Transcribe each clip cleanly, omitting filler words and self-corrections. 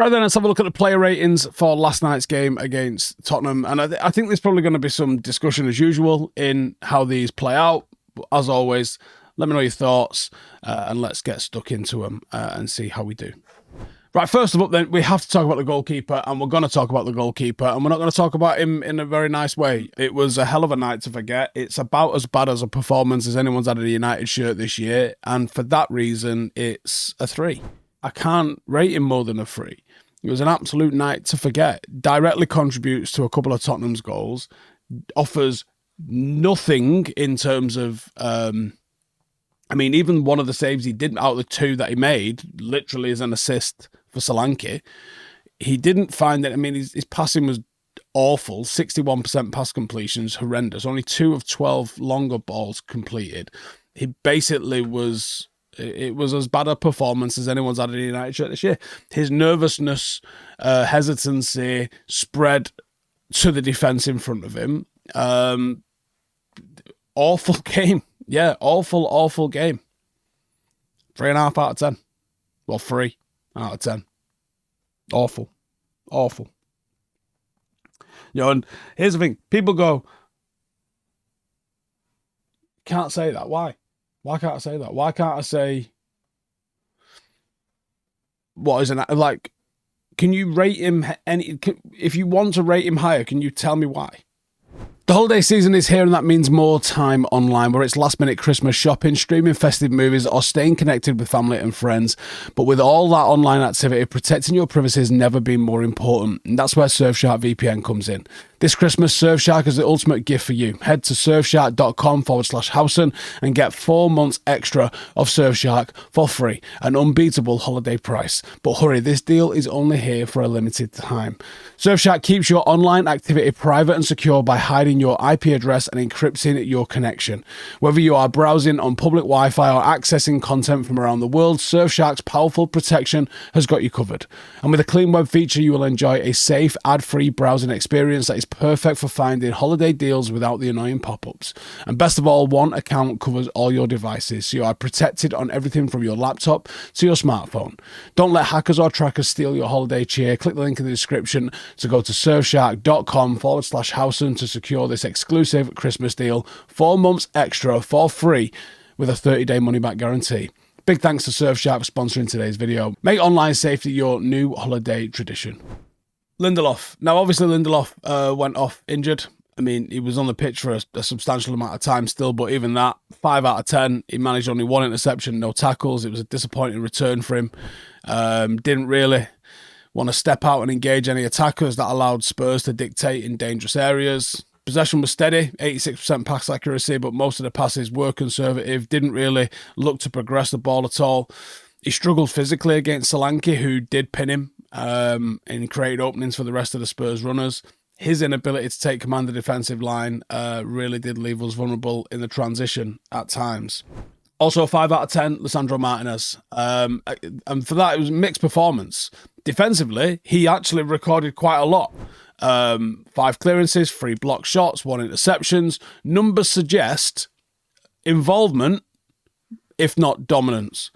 Right then, let's have a look at the player ratings for last night's game against Tottenham. And I think there's probably going to be some discussion as usual in how these play out. But as always, let me know your thoughts and let's get stuck into them and see how we do. Right, first of all, then, we have to talk about the goalkeeper, and we're going to talk about the goalkeeper, and we're not going to talk about him in a very nice way. It was a hell of a night to forget. It's about as bad as a performance as anyone's had in a United shirt this year, and for that reason, it's a 3. I can't rate him more than a 3. It was an absolute night to forget. Directly contributes to a couple of Tottenham's goals, offers nothing in terms of... even one of the saves he did out of the 2 that he made, literally as an assist for Solanke, he didn't find that. His passing was awful. 61% pass completions, horrendous. Only 2 of 12 longer balls completed. He basically was... It was as bad a performance as anyone's had in a United shirt this year. His nervousness, hesitancy spread to the defence in front of him. Awful game. Yeah, awful game. 3.5 out of 10. Well, 3 out of 10. Awful. And here's the thing. People go, can't say that. Why? Why can't I say that? Why can't I say, what is can you rate him if you want to rate him higher, can you tell me why? The holiday season is here, and that means more time online, where it's last-minute Christmas shopping, streaming festive movies, or staying connected with family and friends. But with all that online activity, protecting your privacy has never been more important, and that's where Surfshark VPN comes in. This Christmas, Surfshark is the ultimate gift for you. Head to surfshark.com/Howson and get 4 months extra of Surfshark for free, an unbeatable holiday price. But hurry, this deal is only here for a limited time. Surfshark keeps your online activity private and secure by hiding your IP address and encrypting your connection. Whether you are browsing on public Wi-Fi or accessing content from around the world, Surfshark's powerful protection has got you covered. And with a clean web feature, you will enjoy a safe, ad-free browsing experience that is perfect for finding holiday deals without the annoying pop-ups. And best of all, one account covers all your devices, so you are protected on everything from your laptop to your smartphone. Don't let hackers or trackers steal your holiday cheer. Click the link in the description to go to surfshark.com/Howson to secure this exclusive Christmas deal. 4 months extra for free with a 30-day money-back guarantee. Big thanks to Surfshark for sponsoring today's video. Make online safety your new holiday tradition. Lindelof. Now, obviously, Lindelof went off injured. He was on the pitch for a substantial amount of time still, but even that, 5 out of 10. He managed only 1 interception, no tackles. It was a disappointing return for him. Didn't really want to step out and engage any attackers. That allowed Spurs to dictate in dangerous areas. Possession was steady, 86% pass accuracy, but most of the passes were conservative. Didn't really look to progress the ball at all. He struggled physically against Solanke, who did pin him and created openings for the rest of the Spurs runners. His inability to take command of the defensive line really did leave us vulnerable in the transition at times. Also, 5 out of 10, Lisandro Martinez. And for that, it was a mixed performance. Defensively, he actually recorded quite a lot. 5 clearances, 3 blocked shots, 1 interceptions. Numbers suggest involvement, if not dominance.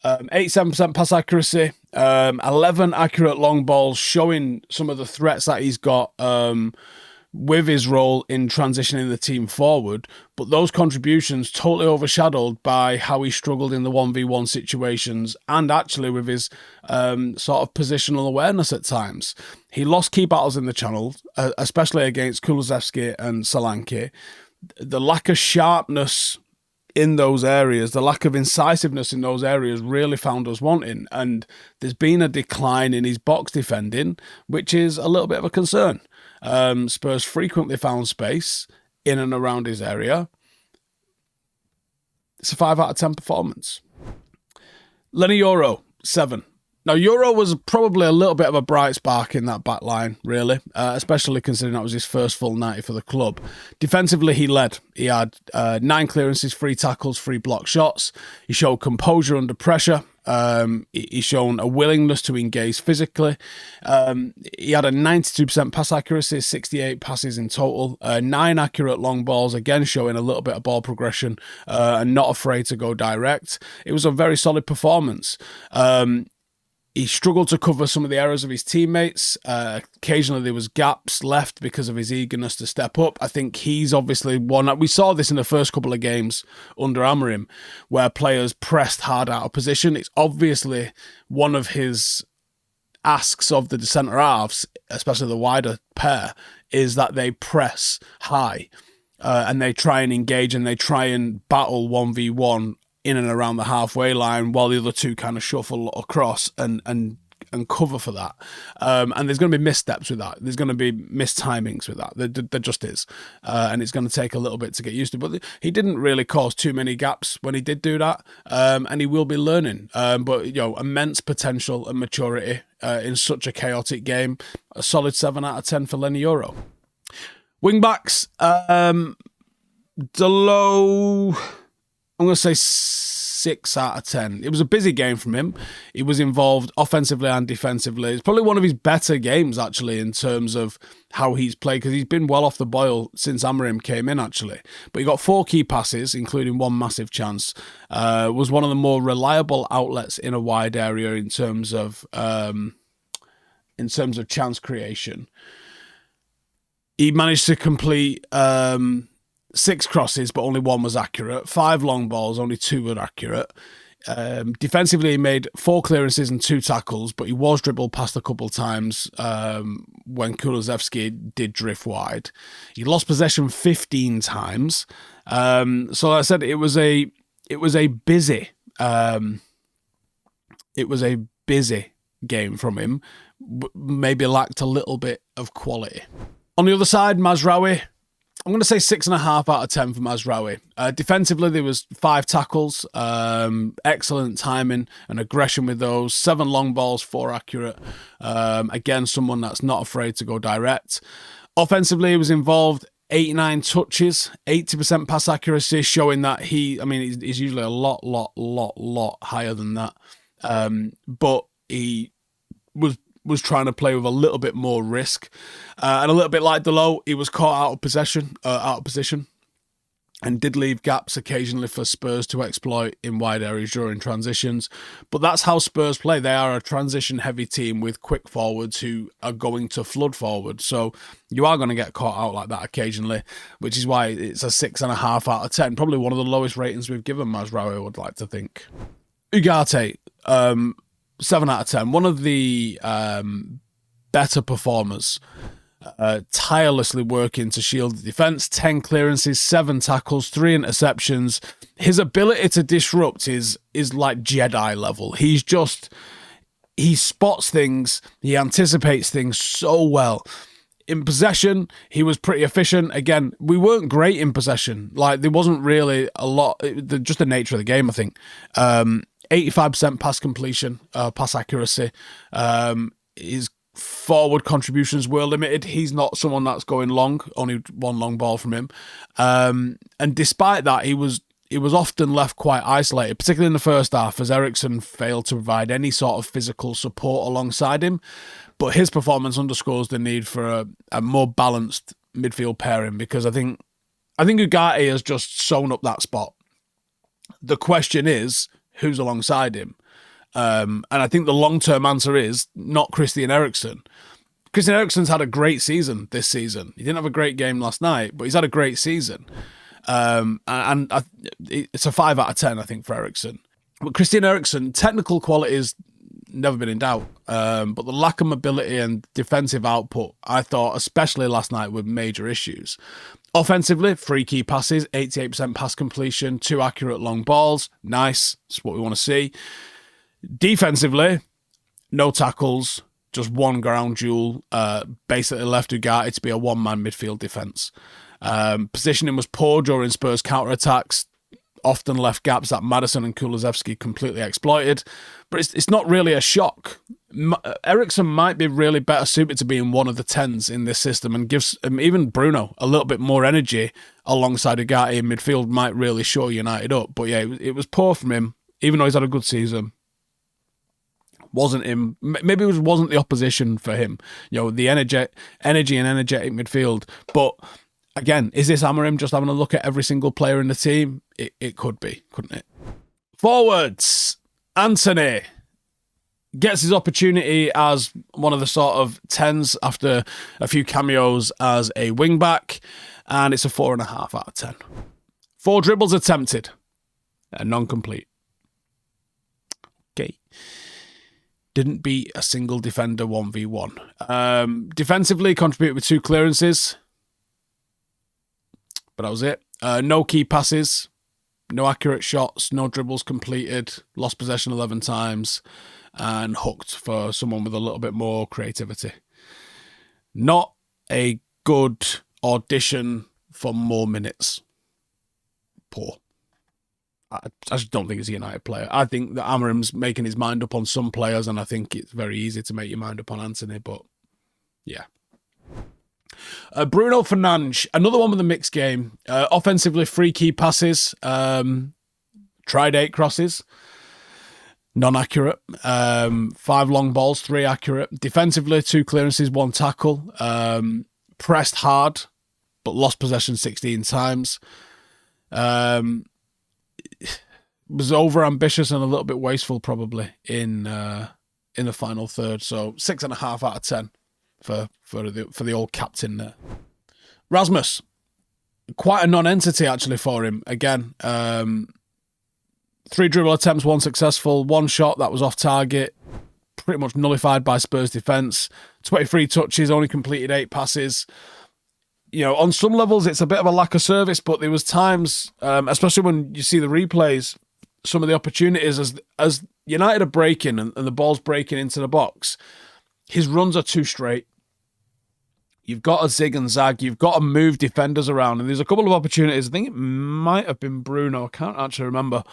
87% pass accuracy, 11 accurate long balls, showing some of the threats that he's got with his role in transitioning the team forward. But those contributions totally overshadowed by how he struggled in the 1v1 situations and actually with his sort of positional awareness at times. He lost key battles in the channel, especially against Kulusevski and Solanke. The lack of sharpness in those areas, the lack of incisiveness in those areas really found us wanting. And there's been a decline in his box defending, which is a little bit of a concern. Spurs frequently found space in and around his area. It's a 5 out of 10 performance. Leny Yoro, 7. Now, Yoro was probably a little bit of a bright spark in that back line, really, especially considering that was his first full 90 for the club. Defensively, he led. He had 9 clearances, 3 tackles, 3 blocked shots. He showed composure under pressure. He's shown a willingness to engage physically. He had a 92% pass accuracy, 68 passes in total, 9 accurate long balls, again showing a little bit of ball progression and not afraid to go direct. It was a very solid performance. He struggled to cover some of the errors of his teammates. Occasionally there was gaps left because of his eagerness to step up. I think he's obviously one. We saw this in the first couple of games under Amorim, where players pressed hard out of position. It's obviously one of his asks of the centre halves, especially the wider pair, is that they press high and they try and engage and they try and battle 1v1 in and around the halfway line while the other two kind of shuffle across and cover for that. And there's going to be missteps with that. There's going to be mistimings with that. There just is. And it's going to take a little bit to get used to. But he didn't really cause too many gaps when he did do that. And he will be learning. But, immense potential and maturity in such a chaotic game. A solid 7 out of 10 for Leny Yoro. Wing-backs, Delo, I'm going to say 6 out of 10. It was a busy game from him. He was involved offensively and defensively. It's probably one of his better games, actually, in terms of how he's played, because he's been well off the boil since Amorim came in, actually. But he got 4 key passes, including 1 massive chance. Was one of the more reliable outlets in a wide area in terms of chance creation. He managed to complete 6 crosses, but only 1 was accurate. 5 long balls, only 2 were accurate. Defensively, he made 4 clearances and 2 tackles, but he was dribbled past a couple of times when Kulusevski did drift wide. He lost possession 15 times. So like I said, it was a busy game from him. Maybe lacked a little bit of quality. On the other side, Mazraoui, I'm going to say 6.5 out of 10 for Mazraoui. Defensively, there was 5 tackles, excellent timing and aggression with those. 7 long balls, 4 accurate. Again, someone that's not afraid to go direct. Offensively, he was involved 89 touches, 80% pass accuracy, showing that he's usually a lot higher than that. But he was trying to play with a little bit more risk. And a little bit like Delo, he was caught out of position, and did leave gaps occasionally for Spurs to exploit in wide areas during transitions. But that's how Spurs play. They are a transition-heavy team with quick forwards who are going to flood forward. So you are going to get caught out like that occasionally, which is why it's a 6.5 out of 10. Probably one of the lowest ratings we've given Mazraoui, I would like to think. Ugarte, 7 out of 10. One of the better performers, tirelessly working to shield the defence. 10 clearances, 7 tackles, 3 interceptions. His ability to disrupt is like Jedi level. He spots things, he anticipates things so well. In possession, he was pretty efficient. Again, we weren't great in possession. Like, there wasn't really a lot, just the nature of the game, I think. 85% pass completion, pass accuracy. His forward contributions were limited. He's not someone that's going long, only 1 long ball from him. And despite that, he was often left quite isolated, particularly in the first half, as Eriksen failed to provide any sort of physical support alongside him. But his performance underscores the need for a more balanced midfield pairing, because I think Ugarte has just sewn up that spot. The question is, who's alongside him? And I think the long-term answer is not Christian Eriksen. Christian Eriksen's had a great season this season. He didn't have a great game last night, but he's had a great season. It's a 5 out of 10, I think, for Eriksen. But Christian Eriksen, technical qualities never been in doubt. But the lack of mobility and defensive output, I thought, especially last night, were major issues. Offensively, 3 key passes, 88% pass completion, 2 accurate long balls. Nice. That's what we want to see. Defensively, no tackles, just 1 ground duel. Basically left Ugarte to be a 1-man midfield defence. Positioning was poor during Spurs' counter-attacks. Often left gaps that Maddison and Kulusevski completely exploited. But it's not really a shock. Eriksen might be really better suited to being one of the 10s in this system, and gives even Bruno a little bit more energy alongside Ugarte in midfield might really shore United up. But yeah, it was poor from him, even though he's had a good season. Wasn't him. Maybe it wasn't the opposition for him. The energy and energetic midfield. But again, is this Amorim just having a look at every single player in the team? It could be, couldn't it? Forwards, Anthony. Gets his opportunity as one of the sort of 10s after a few cameos as a wing-back, and it's a 4.5 out of 10. 4 dribbles attempted, and non-complete. Okay. Didn't beat a single defender 1v1. Defensively, contributed with 2 clearances, but that was it. No key passes, no accurate shots, no dribbles completed, lost possession 11 times, and hooked for someone with a little bit more creativity. Not a good audition for more minutes. Poor. I just don't think he's a United player. I think that Amarim's making his mind up on some players, and I think it's very easy to make your mind up on Anthony, but yeah. Bruno Fernandes, another one with a mixed game. Offensively, 3 key passes, tried 8 crosses, non-accurate. 5 long balls, 3 accurate. Defensively, 2 clearances, 1 tackle. Pressed hard, but lost possession 16 times. Was over-ambitious and a little bit wasteful, probably, in the final third. So 6.5 out of 10 for the old captain there. Rasmus, quite a non-entity, actually, for him. Again, 3 dribble attempts, 1 successful, 1 shot that was off target, pretty much nullified by Spurs defence. 23 touches, only completed 8 passes. You know, on some levels, it's a bit of a lack of service, but there was times, especially when you see the replays, some of the opportunities as United are breaking and the ball's breaking into the box, his runs are too straight. You've got to zig and zag. You've got to move defenders around. And there's a couple of opportunities. I think it might have been Bruno. I can't actually remember.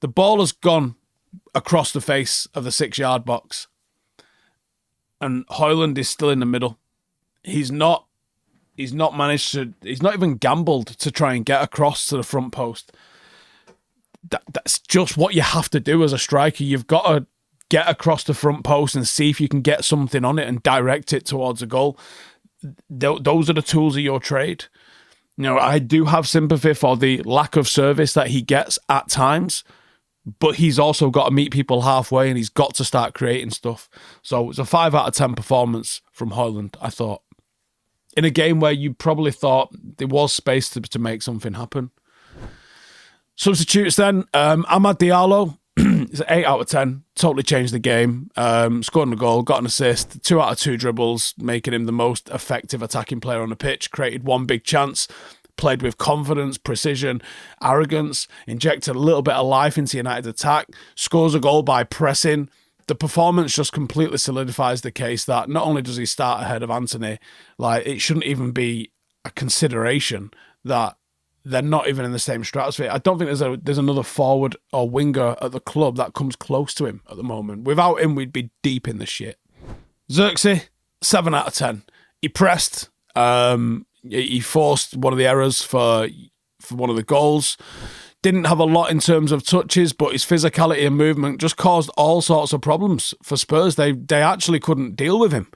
The ball has gone across the face of the 6-yard box. And Højlund is still in the middle. He's not even gambled to try and get across to the front post. That's just what you have to do as a striker. You've got to get across the front post and see if you can get something on it and direct it towards a goal. Those are the tools of your trade. You know, I do have sympathy for the lack of service that he gets at times, but he's also got to meet people halfway and he's got to start creating stuff. So it's a 5 out of 10 performance from Højlund, I thought. In a game where you probably thought there was space to make something happen. Substitutes then, Amad Diallo, it's an 8 out of 10, totally changed the game. Scored a goal, got an assist, 2 out of 2 dribbles, making him the most effective attacking player on the pitch, created 1 big chance, played with confidence, precision, arrogance, injected a little bit of life into United's attack, scores a goal by pressing. The performance just completely solidifies the case that not only does he start ahead of Anthony, like it shouldn't even be a consideration that they're not even in the same stratosphere. I don't think there's another forward or winger at the club that comes close to him at the moment. Without him, we'd be deep in the shit. Xerxes, 7 out of 10. He pressed. He forced one of the errors for one of the goals. Didn't have a lot in terms of touches, but his physicality and movement just caused all sorts of problems for Spurs. They actually couldn't deal with him.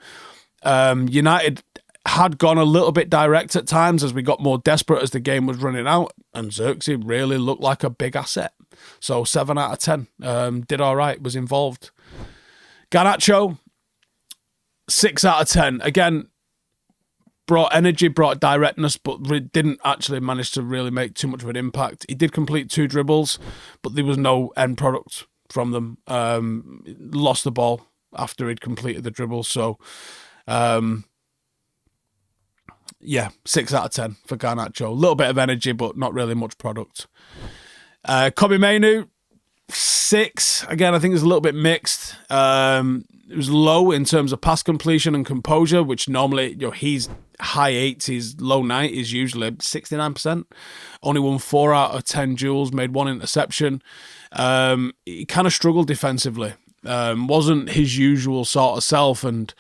United had gone a little bit direct at times as we got more desperate as the game was running out, and Xerxes really looked like a big asset. So 7 out of 10. Did all right, was involved. Garnacho, 6 out of 10. Again, brought energy, brought directness, but didn't actually manage to really make too much of an impact. He did complete 2 dribbles, but there was no end product from them. Lost the ball after he'd completed the dribble. So, yeah, 6 out of 10 for Garnacho. A little bit of energy, but not really much product. Kobbie Mainoo, 6. Again, I think it's a little bit mixed. It was low in terms of pass completion and composure, which normally, he's high 80s, low 90s, usually 69%. Only won 4 out of 10 duels, made 1 interception. He kind of struggled defensively. Wasn't his usual sort of self, and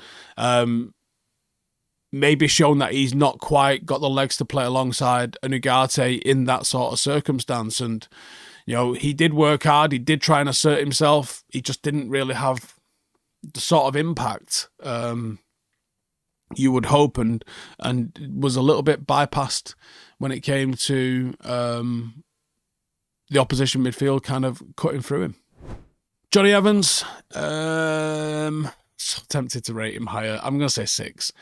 maybe shown that he's not quite got the legs to play alongside an Ugarte in that sort of circumstance. And, he did work hard. He did try and assert himself. He just didn't really have the sort of impact you would hope, and was a little bit bypassed when it came to the opposition midfield kind of cutting through him. Johnny Evans, so tempted to rate him higher. I'm going to say 6.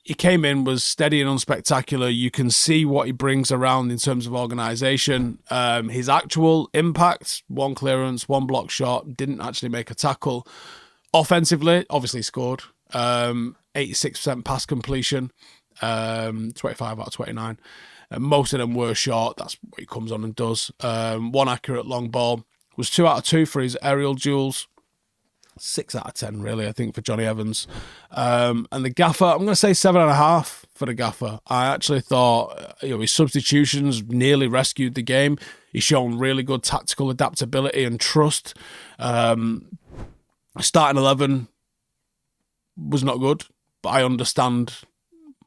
He came in, was steady and unspectacular. You can see what he brings around in terms of organisation. His actual impact, 1 clearance, 1 block shot, didn't actually make a tackle. Offensively, obviously scored. 86% pass completion, 25 out of 29. Most of them were short. That's what he comes on and does. 1 accurate long ball. Was 2 out of 2 for his aerial duels. 6 out of 10, really, I think, for Johnny Evans. And the gaffer, I'm going to say 7.5 for the gaffer. I actually thought, his substitutions nearly rescued the game. He's shown really good tactical adaptability and trust. Starting 11 was not good, but I understand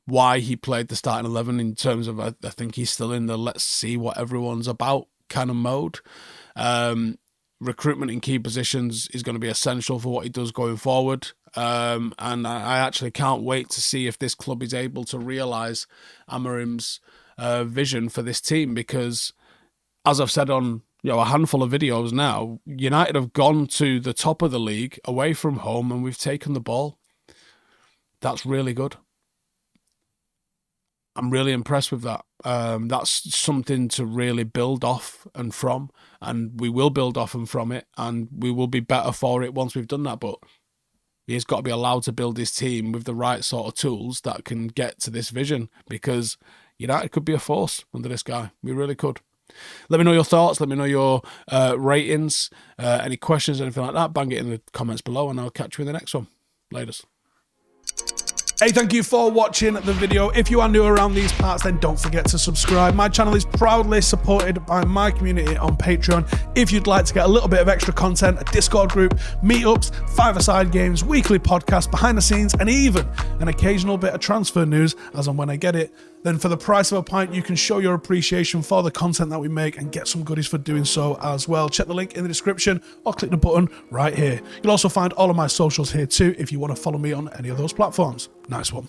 why he played the starting 11 in terms of, I think he's still in the let's see what everyone's about kind of mode. Recruitment in key positions is going to be essential for what he does going forward. And I actually can't wait to see if this club is able to realise Amarim's vision for this team, because as I've said on a handful of videos now, United have gone to the top of the league away from home and we've taken the ball. That's really good. I'm really impressed with that. That's something to really build off and from, and we will build off and from it, and we will be better for it once we've done that. But he's got to be allowed to build his team with the right sort of tools that can get to this vision, because United could be a force under this guy. We really could. Let me know your thoughts. Let me know your ratings. Any questions, anything like that, bang it in the comments below, and I'll catch you in the next one. Laters. Hey, thank you for watching the video. If you are new around these parts, then don't forget to subscribe. My channel is proudly supported by my community on Patreon. If you'd like to get a little bit of extra content, a Discord group, meetups, 5-a-side games, weekly podcasts, behind the scenes, and even an occasional bit of transfer news as and when I get it, then for the price of a pint, you can show your appreciation for the content that we make and get some goodies for doing so as well. Check the link in the description or click the button right here. You'll also find all of my socials here too if you want to follow me on any of those platforms. Nice one.